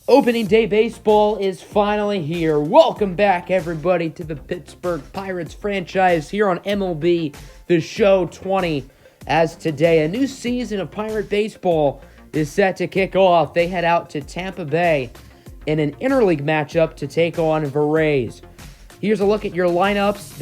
Opening day baseball is finally here. Welcome back, everybody, to the Pittsburgh Pirates franchise here on MLB, the show 20. As today, a new season of Pirate baseball is set to kick off. They head out to Tampa Bay in an interleague matchup to take on the Rays. Here's a look at your lineups.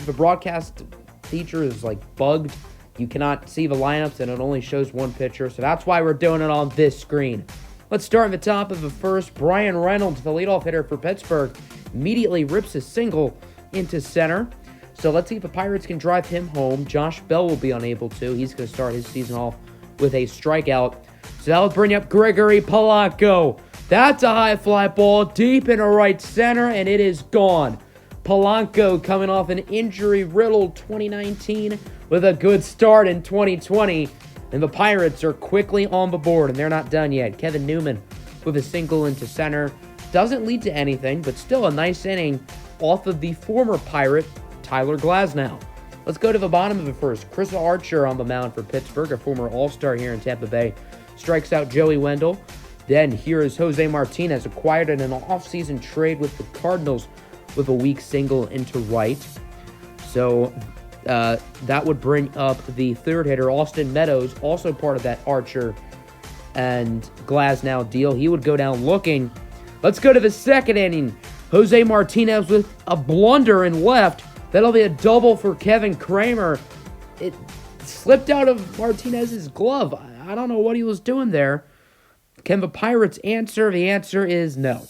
The broadcast feature is bugged. You cannot see the lineups, and it only shows one pitcher, so that's why we're doing it on this screen. Let's start at the top of the first. Bryan Reynolds, the leadoff hitter for Pittsburgh, immediately rips a single into center. So let's see if the Pirates can drive him home. Josh Bell will be unable to. He's going to start his season off with a strikeout. So that'll bring up Gregory Polanco. That's a high fly ball deep into right center, and it is gone. Polanco coming off an injury-riddled 2019 with a good start in 2020. And the Pirates are quickly on the board, and they're not done yet. Kevin Newman with a single into center. Doesn't lead to anything, but still a nice inning off of the former Pirate, Tyler Glasnow. Let's go to the bottom of the first. Chris Archer on the mound for Pittsburgh, a former All-Star here in Tampa Bay, strikes out Joey Wendell. Then here is Jose Martinez, acquired in an offseason trade with the Cardinals with a weak single into right. So that would bring up the third hitter, Austin Meadows, also part of that Archer and Glasnow deal. He would go down looking. Let's go to the second inning. Jose Martinez with a blunder in left. That'll be a double for Kevin Kramer. It slipped out of Martinez's glove. I don't know what he was doing there. Can the Pirates answer? The answer is no.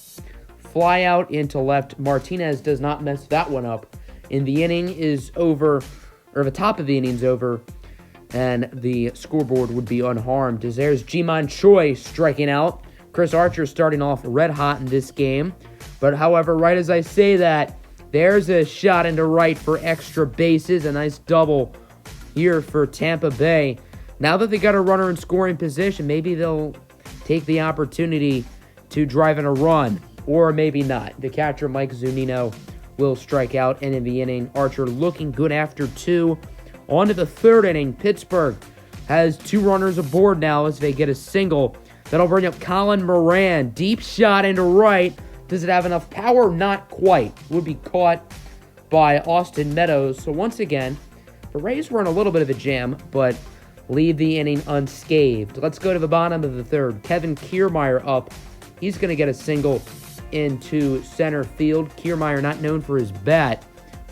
Fly out into left. Martinez does not mess that one up. And the inning is over, or the top of the inning's over, and the scoreboard would be unharmed. There's Ji-Man Choi striking out. Chris Archer starting off red hot in this game. But however, right as I say that, there's a shot into right for extra bases. A nice double here for Tampa Bay. Now that they got a runner in scoring position, maybe they'll take the opportunity to drive in a run. Or maybe not. The catcher, Mike Zunino, will strike out, and in the inning, Archer looking good after two. On to the third inning. Pittsburgh has two runners aboard now as they get a single. That'll bring up Colin Moran. Deep shot into right. Does it have enough power? Not quite. Would be caught by Austin Meadows. So once again, the Rays were in a little bit of a jam, but leave the inning unscathed. Let's go to the bottom of the third. Kevin Kiermaier up. He's going to get a single into center field. Kiermaier not known for his bat,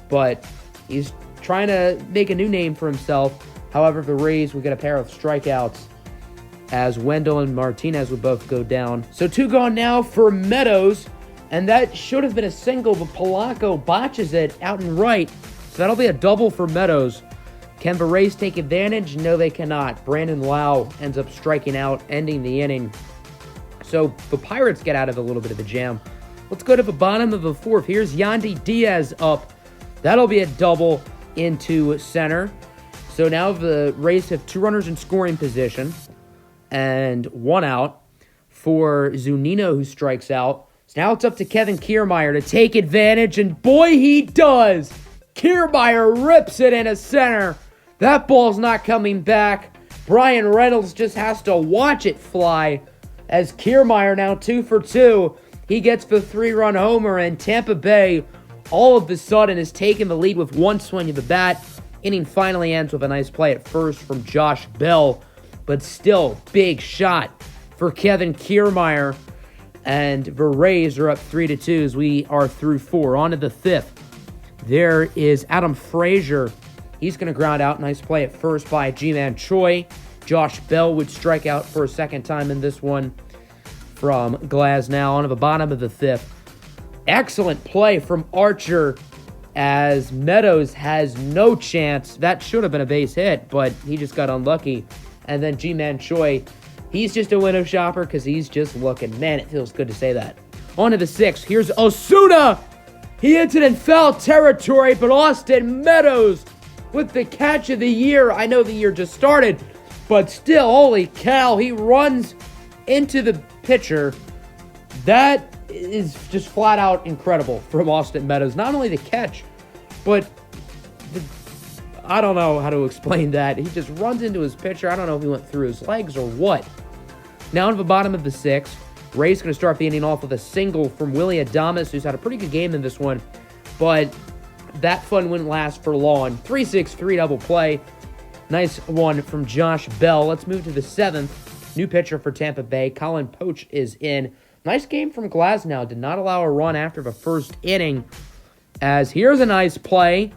but he's trying to make a new name for himself. However, the Rays will get a pair of strikeouts as Wendell and Martinez would both go down. So two gone now for Meadows, and that should have been a single, but Polanco botches it out and right. So that'll be a double for Meadows. Can the Rays take advantage? No, they cannot. Brandon Lau ends up striking out, ending the inning. So the Pirates get out of a little bit of a jam. Let's go to the bottom of the fourth. Here's Yandy Diaz up. That'll be a double into center. So now the Rays have two runners in scoring position and one out for Zunino, who strikes out. So now it's up to Kevin Kiermaier to take advantage, and boy, he does. Kiermaier rips it into center. That ball's not coming back. Bryan Reynolds just has to watch it fly. As Kiermaier now 2 for 2, he gets the 3-run homer, and Tampa Bay all of a sudden has taken the lead with one swing of the bat. Inning finally ends with a nice play at first from Josh Bell, but still big shot for Kevin Kiermaier, and the Rays are up 3-2 as we are through 4. On to the fifth. There is Adam Frazier. He's going to ground out. Nice play at first by Ji-Man Choi. Josh Bell would strike out for a second time in this one from Glasnow. On to the bottom of the fifth. Excellent play from Archer as Meadows has no chance. That should have been a base hit, but he just got unlucky. And then Ji-Man Choi, he's just a window shopper because he's just looking. Man, it feels good to say that. On to the sixth. Here's Osuna. He hits it in foul territory, but Austin Meadows with the catch of the year. I know the year just started, but still, holy cow, he runs into the pitcher. That is just flat out incredible from Austin Meadows. Not only the catch, but I don't know how to explain that. He just runs into his pitcher. I don't know if he went through his legs or what. Now to the bottom of the sixth. Rays going to start the inning off with a single from Willy Adames, who's had a pretty good game in this one, but that fun wouldn't last for long. 3-6-3 double play. Nice one from Josh Bell. Let's move to the 7th. New pitcher for Tampa Bay. Colin Poche is in. Nice game from Glasnow. Did not allow a run after the first inning. As here's a nice play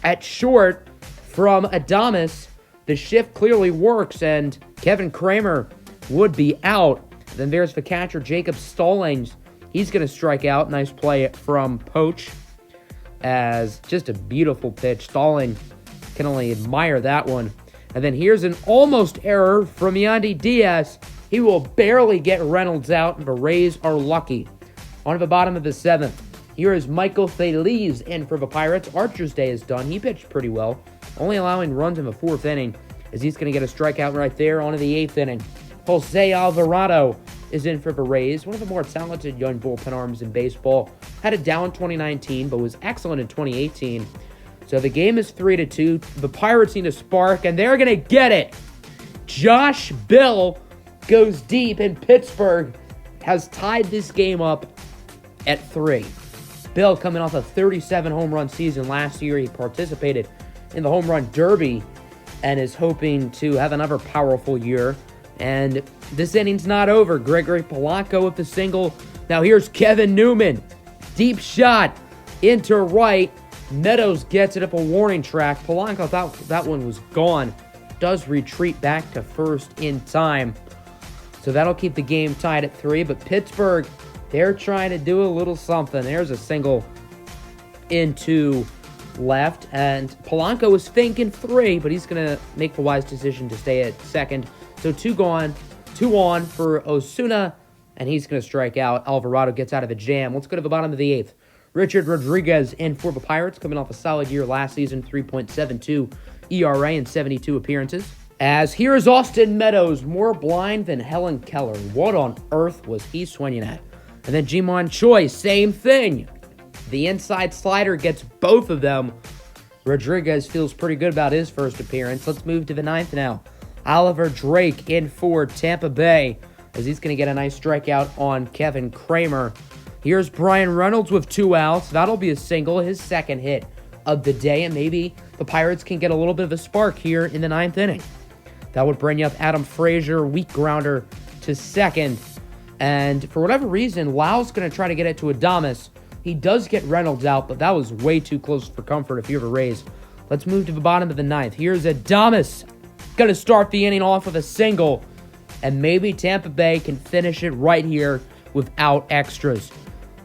at short from Adames. The shift clearly works, and Kevin Kramer would be out. Then there's the catcher, Jacob Stallings. He's going to strike out. Nice play from Poche. As just a beautiful pitch. Stallings can only admire that one. And then here's an almost error from Yandy Diaz. He will barely get Reynolds out, and the Rays are lucky. On to the bottom of the 7th. Here is Michael Feliz in for the Pirates. Archer's day is done. He pitched pretty well, only allowing runs in the 4th inning, as he's going to get a strikeout right there. On to the 8th inning. Jose Alvarado is in for the Rays, one of the more talented young bullpen arms in baseball. Had a down 2019, but was excellent in 2018. So the game is 3-2. The Pirates need a spark, and they're going to get it. Josh Bell goes deep, and Pittsburgh has tied this game up at 3. Bill coming off a 37 home run season last year. He participated in the home run derby and is hoping to have another powerful year. And this inning's not over. Gregory Polanco with the single. Now here's Kevin Newman. Deep shot into right. Meadows gets it up a warning track. Polanco thought that one was gone. Does retreat back to first in time. So that'll keep the game tied at 3. But Pittsburgh, they're trying to do a little something. There's a single into left. And Polanco is thinking 3, but he's going to make the wise decision to stay at second. So 2 gone, 2 on for Osuna, and he's going to strike out. Alvarado gets out of the jam. Let's go to the bottom of the 8th. Richard Rodriguez in for the Pirates, coming off a solid year last season, 3.72 ERA in 72 appearances. As here is Austin Meadows, more blind than Helen Keller. What on earth was he swinging at? And then Ji-Man Choi, same thing. The inside slider gets both of them. Rodriguez feels pretty good about his first appearance. Let's move to the 9th now. Oliver Drake in for Tampa Bay, as he's going to get a nice strikeout on Kevin Kramer. Here's Brian Reynolds with 2 outs. That'll be a single, his second hit of the day, and maybe the Pirates can get a little bit of a spark here in the 9th inning. That would bring up Adam Frazier, weak grounder to second. And for whatever reason, Lau's going to try to get it to Adames. He does get Reynolds out, but that was way too close for comfort if you're the Rays. Let's move to the bottom of the 9th. Here's Adames. Going to start the inning off with a single. And maybe Tampa Bay can finish it right here without extras.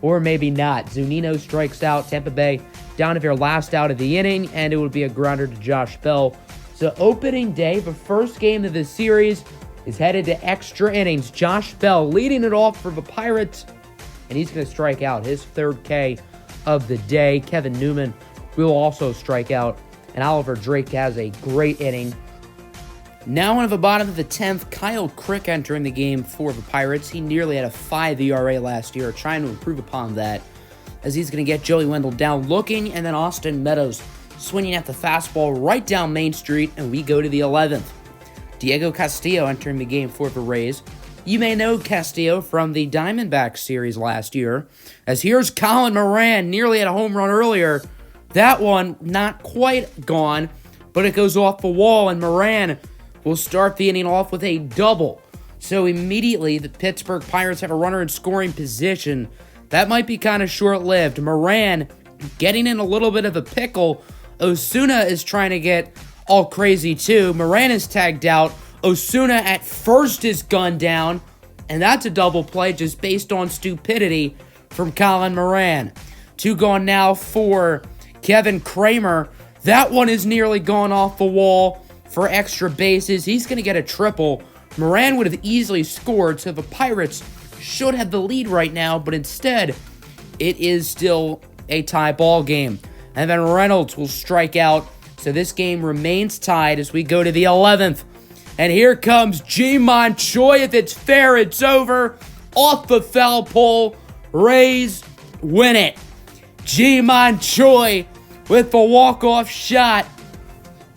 Or maybe not. Zunino strikes out. Tampa Bay down to their last out of the inning, and it would be a grounder to Josh Bell. So opening day, the first game of the series, is headed to extra innings. Josh Bell leading it off for the Pirates, and he's going to strike out his 3rd K of the day. Kevin Newman will also strike out, and Oliver Drake has a great inning. Now on the bottom of the 10th, Kyle Crick entering the game for the Pirates. He nearly had a 5 ERA last year, trying to improve upon that, as he's going to get Joey Wendell down looking, and then Austin Meadows swinging at the fastball right down Main Street, and we go to the 11th. Diego Castillo entering the game for the Rays. You may know Castillo from the Diamondbacks series last year, as here's Colin Moran, nearly had a home run earlier. That one not quite gone, but it goes off the wall, and Moran will start the inning off with a double. So immediately, the Pittsburgh Pirates have a runner in scoring position. That might be kind of short-lived. Moran getting in a little bit of a pickle. Osuna is trying to get all crazy too. Moran is tagged out. Osuna at first is gunned down. And that's a double play just based on stupidity from Colin Moran. 2 gone now for Kevin Kramer. That one is nearly gone off the wall for extra bases. He's going to get a triple. Moran would have easily scored, so the Pirates should have the lead right now, but instead, it is still a tie ball game. And then Reynolds will strike out, so this game remains tied as we go to the 11th. And here comes Ji-Man Choi. If it's fair, it's over. Off the foul pole, Rays win it. Ji-Man Choi with the walk-off shot.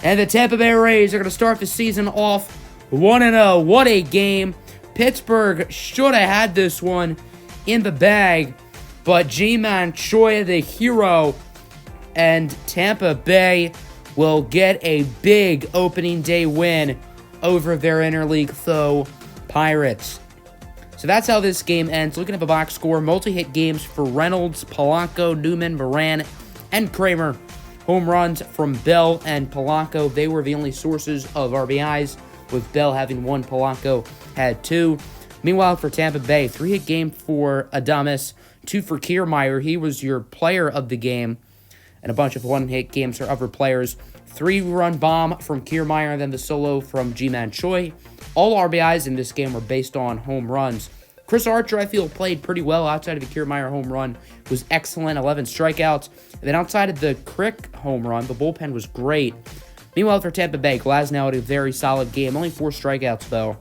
And the Tampa Bay Rays are going to start the season off 1-0. What a game. Pittsburgh should have had this one in the bag, but Ji-Man Choi, the hero, and Tampa Bay will get a big opening day win over their interleague foe, Pirates. So that's how this game ends. Looking at the box score, multi-hit games for Reynolds, Polanco, Newman, Moran, and Kramer. Home runs from Bell and Polanco. They were the only sources of RBIs, with Bell having 1, Polanco had 2. Meanwhile, for Tampa Bay, 3-hit game for Adames, 2 for Kiermaier. He was your player of the game, and a bunch of 1-hit games for other players. 3-run bomb from Kiermaier, and then the solo from Ji-Man Choi. All RBIs in this game were based on home runs. Chris Archer, I feel, played pretty well outside of the Kiermaier home run. Was excellent, 11 strikeouts. And then outside of the Crick home run, the bullpen was great. Meanwhile, for Tampa Bay, Glasnow had a very solid game. Only 4 strikeouts, though.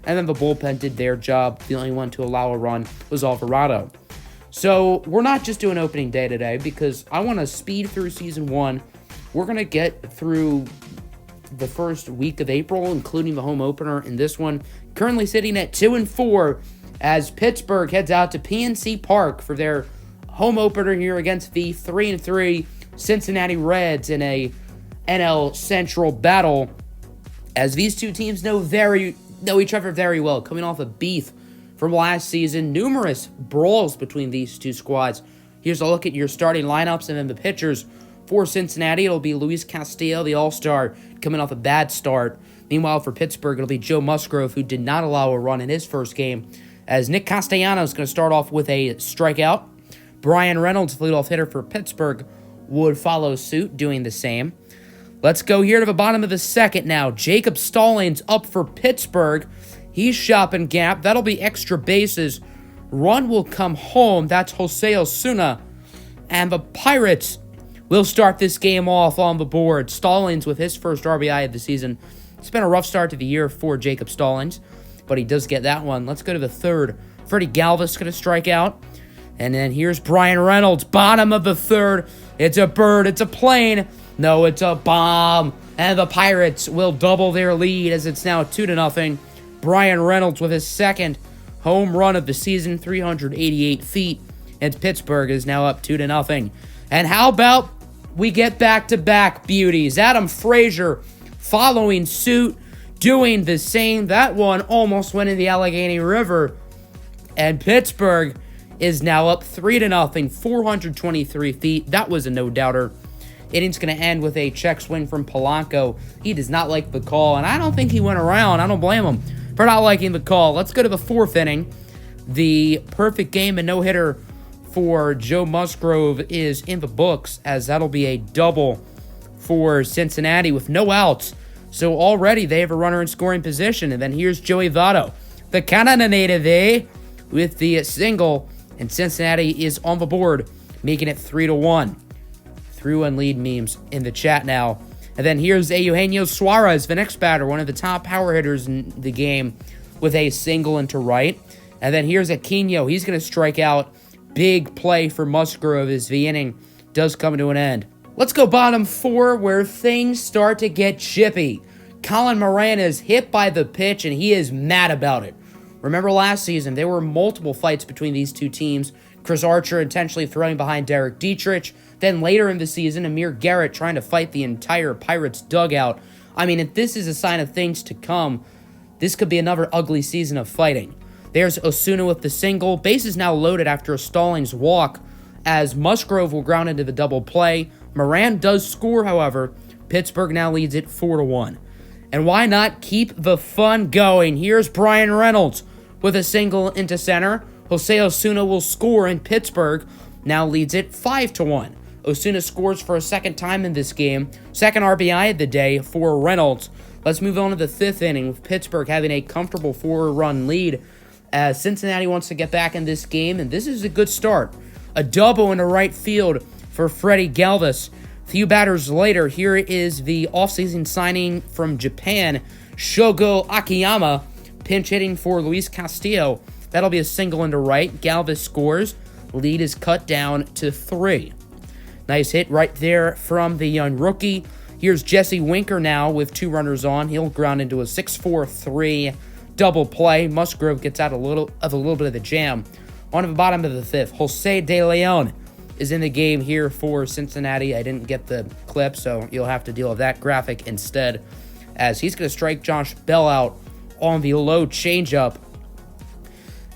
And then the bullpen did their job. The only one to allow a run was Alvarado. So we're not just doing opening day today because I want to speed through Season 1. We're going to get through the first week of April, including the home opener in this one. Currently sitting at 2-4 as Pittsburgh heads out to PNC Park for their home opener here against the 3-3 Cincinnati Reds in a NL Central battle, as these two teams know each other very well, coming off a beef from last season. Numerous brawls between these two squads. Here's a look at your starting lineups and then the pitchers. For Cincinnati, it'll be Luis Castillo, the All-Star, coming off a bad start. Meanwhile, for Pittsburgh, it'll be Joe Musgrove, who did not allow a run in his first game, as Nick Castellanos is going to start off with a strikeout. Brian Reynolds, leadoff hitter for Pittsburgh, would follow suit, doing the same. Let's go here to the bottom of the second now. Jacob Stallings up for Pittsburgh. He's shopping gap. That'll be extra bases. Run will come home. That's Jose Osuna. And the Pirates will start this game off on the board. Stallings with his first RBI of the season. It's been a rough start to the year for Jacob Stallings, but he does get that one. Let's go to the third. Freddie Galvis going to strike out. And then here's Brian Reynolds, bottom of the third. It's a bird, it's a plane. No, it's a bomb. And the Pirates will double their lead as it's now 2-0. Brian Reynolds with his second home run of the season, 388 feet. And Pittsburgh is now up 2-0. And how about we get back-to-back beauties? Adam Frazier following suit, doing the same. That one almost went in the Allegheny River. And Pittsburgh is now up 3-0, 423 feet. That was a no-doubter. Inning's going to end with a check swing from Polanco. He does not like the call, and I don't think he went around. I don't blame him for not liking the call. Let's go to the fourth inning. The perfect game and no-hitter for Joe Musgrove is in the books, as that'll be a double for Cincinnati with no outs. So already they have a runner in scoring position. And then here's Joey Votto, the Canada native, with the single. And Cincinnati is on the board, making it 3-1. 3-1 lead memes in the chat now. And then here's Eugenio Suarez, the next batter, one of the top power hitters in the game, with a single into right. And then here's Aquino. He's going to strike out. Big play for Musgrove as the inning does come to an end. Let's go bottom four, where things start to get chippy. Colin Moran is hit by the pitch, and he is mad about it. Remember last season, there were multiple fights between these two teams. Chris Archer intentionally throwing behind Derek Dietrich. Then later in the season, Amir Garrett trying to fight the entire Pirates dugout. I mean, if this is a sign of things to come, this could be another ugly season of fighting. There's Osuna with the single. Base is now loaded after a Stallings walk, as Musgrove will ground into the double play. Moran does score, however. Pittsburgh now leads it 4-1. And why not keep the fun going? Here's Brian Reynolds with a single into center. Jose Osuna will score, and Pittsburgh now leads it 5-1. Osuna scores for a second time in this game. Second RBI of the day for Reynolds. Let's move on to the fifth inning, with Pittsburgh having a comfortable 4-run lead, as Cincinnati wants to get back in this game, and this is a good start. A double into right field for Freddie Galvis. A few batters later, here is the offseason signing from Japan, Shogo Akiyama, pinch hitting for Luis Castillo. That'll be a single into right. Galvis scores. Lead is cut down to 3. Nice hit right there from the young rookie. Here's Jesse Winker now with 2 runners on. He'll ground into a 6-4-3 double play. Musgrove gets out a little bit of the jam. On to the bottom of the fifth, Jose De Leon is in the game here for Cincinnati. I didn't get the clip, so you'll have to deal with that graphic instead, as he's going to strike Josh Bell out on the low changeup.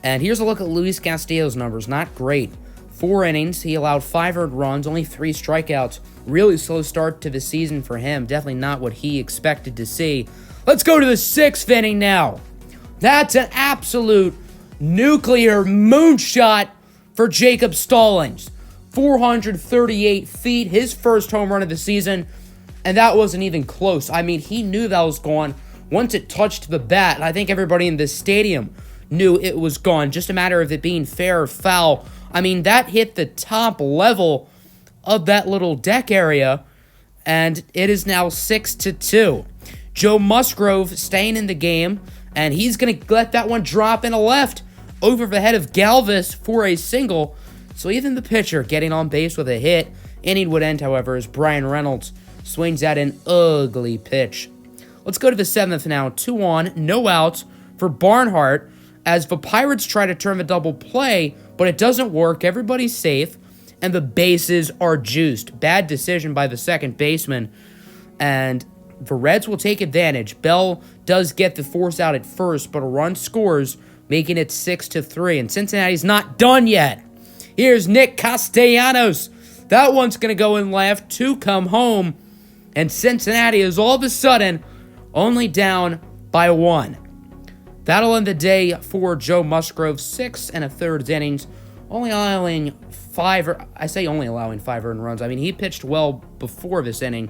And here's a look at Luis Castillo's numbers. Not great. 4 innings. He allowed 5 earned runs, only 3 strikeouts. Really slow start to the season for him. Definitely not what he expected to see. Let's go to the 6th inning now. That's an absolute nuclear moonshot for Jacob Stallings. 438 feet, his first home run of the season, and that wasn't even close. I mean, he knew that was gone once it touched the bat, and I think everybody in this stadium knew it was gone. Just a matter of it being fair or foul. I mean, that hit the top level of that little deck area, and it is now 6-2. Joe Musgrove staying in the game, and he's going to let that one drop in a left over the head of Galvis for a single. So even the pitcher getting on base with a hit. Inning would end, however, as Brian Reynolds swings at an ugly pitch. Let's go to the 7th now. 2 on, no outs for Barnhart, as the Pirates try to turn the double play, but it doesn't work. Everybody's safe, and the bases are juiced. Bad decision by the second baseman, and the Reds will take advantage. Bell does get the force out at first, but a run scores, making it 6-3, and Cincinnati's not done yet. Here's Nick Castellanos. That one's going to go in left to come home, and Cincinnati is all of a sudden only down by 1. That'll end the day for Joe Musgrove. 6 1/3 innings, only allowing 5 earned runs. I mean, he pitched well before this inning,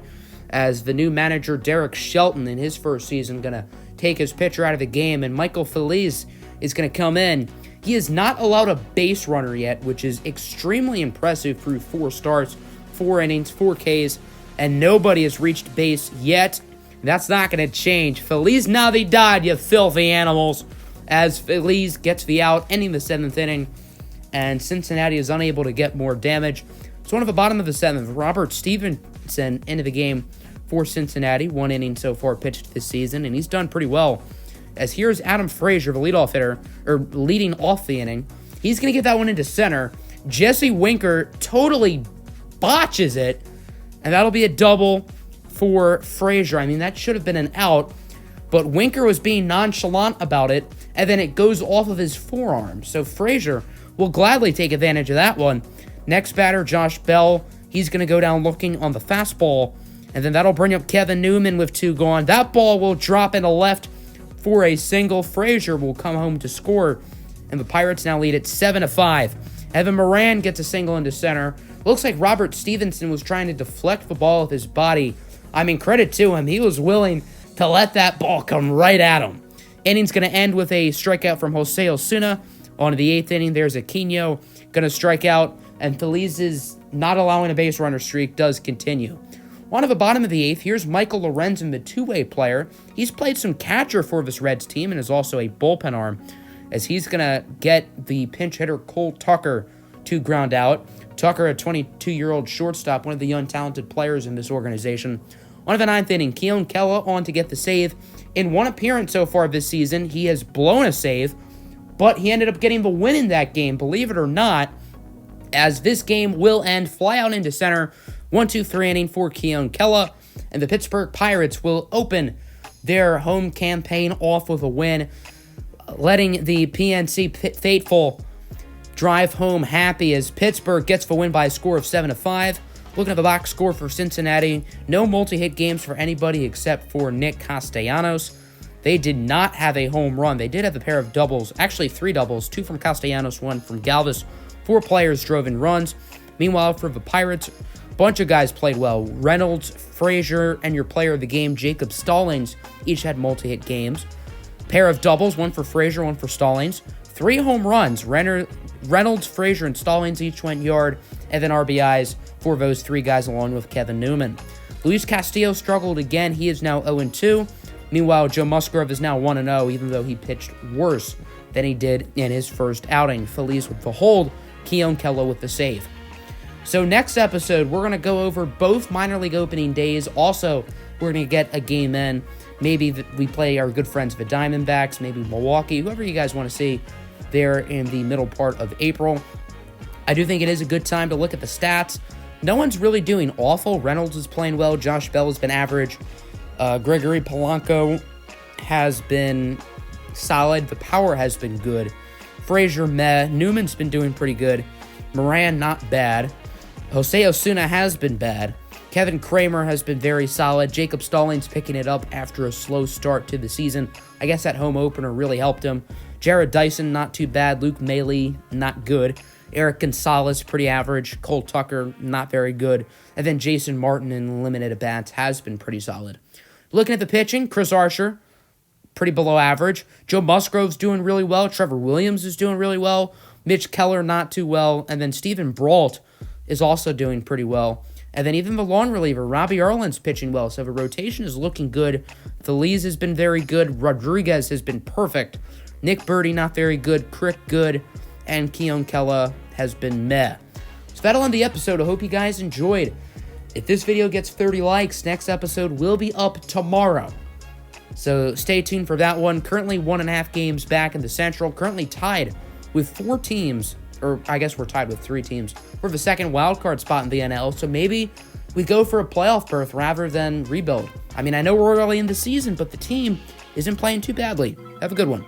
as the new manager Derek Shelton in his first season going to take his pitcher out of the game, and Michael Feliz is going to come in. He has not allowed a base runner yet, which is extremely impressive through 4 starts, 4 innings, 4 Ks, and nobody has reached base yet. That's not going to change. Feliz Navidad, you filthy animals, as Feliz gets the out, ending the 7th inning, and Cincinnati is unable to get more damage. So on to the bottom of the 7th, Robert Stevenson into the game for Cincinnati. 1 inning so far pitched this season, and he's done pretty well. As here's Adam Frazier, the leadoff hitter, or leading off the inning. He's going to get that one into center. Jesse Winker totally botches it, and that'll be a double for Frazier. I mean, that should have been an out, but Winker was being nonchalant about it, and then it goes off of his forearm. So Frazier will gladly take advantage of that one. Next batter, Josh Bell. He's going to go down looking on the fastball, and then that'll bring up Kevin Newman with 2 gone. That ball will drop into left for a single. Frazier will come home to score, and the Pirates now lead at 7-5. Evan Moran gets a single into center. Looks like Robert Stevenson was trying to deflect the ball with his body. I mean, credit to him. He was willing to let that ball come right at him. Inning's going to end with a strikeout from Jose Osuna. On to the 8th inning, there's Aquino going to strike out, and Feliz's not allowing a base runner streak does continue. On to the bottom of the 8th, here's Michael Lorenzen, the two-way player. He's played some catcher for this Reds team and is also a bullpen arm, as he's going to get the pinch hitter Cole Tucker to ground out. Tucker, a 22-year-old shortstop, one of the young talented players in this organization. On to the 9th inning, Keon Kella on to get the save. In 1 appearance so far this season, he has blown a save, but he ended up getting the win in that game, believe it or not, as this game will end. Fly out into center, 1-2-3 inning for Keon Kella, and the Pittsburgh Pirates will open their home campaign off with a win, letting the PNC faithful drive home happy as Pittsburgh gets the win by a score of 7-5. Looking at the box score for Cincinnati, no multi-hit games for anybody except for Nick Castellanos. They did not have a home run. They did have a pair of doubles, actually 3 doubles, 2 from Castellanos, 1 from Galvis. 4 players drove in runs. Meanwhile, for the Pirates, a bunch of guys played well. Reynolds, Frazier, and your player of the game, Jacob Stallings, each had multi-hit games. Pair of doubles, 1 for Frazier, 1 for Stallings. 3 home runs. Reynolds, Frazier, and Stallings each went yard, and then RBIs for those 3 guys along with Kevin Newman. Luis Castillo struggled again. He is now 0-2. Meanwhile, Joe Musgrove is now 1-0, even though he pitched worse than he did in his first outing. Feliz with the hold, Keon Kella with the save. So next episode, we're going to go over both minor league opening days. Also, we're going to get a game in. Maybe we play our good friends the Diamondbacks, maybe Milwaukee, whoever you guys want to see there in the middle part of April. I do think it is a good time to look at the stats. No one's really doing awful. Reynolds is playing well. Josh Bell has been average. Gregory Polanco has been solid. The power has been good. Frazier, meh. Newman's been doing pretty good. Moran, not bad. Jose Osuna has been bad. Kevin Kramer has been very solid. Jacob Stallings picking it up after a slow start to the season. I guess that home opener really helped him. Jared Dyson, not too bad. Luke Maile, not good. Eric Gonzalez, pretty average. Cole Tucker, not very good. And then Jason Martin in limited at-bats has been pretty solid. Looking at the pitching, Chris Archer, pretty below average. Joe Musgrove's doing really well. Trevor Williams is doing really well. Mitch Keller, not too well. And then Steven Brault is also doing pretty well. And then even the long reliever, Robbie Erlin's pitching well. So the rotation is looking good. Feliz has been very good. Rodriguez has been perfect. Nick Birdie, not very good. Crick, good. And Keon Kella has been meh. So that'll end the episode. I hope you guys enjoyed. If this video gets 30 likes, next episode will be up tomorrow. So stay tuned for that one. Currently 1.5 games back in the Central. Currently tied with 4 teams. Or I guess we're tied with 3 teams for the second wildcard spot in the NL. So maybe we go for a playoff berth rather than rebuild. I mean, I know we're early in the season, but the team isn't playing too badly. Have a good one.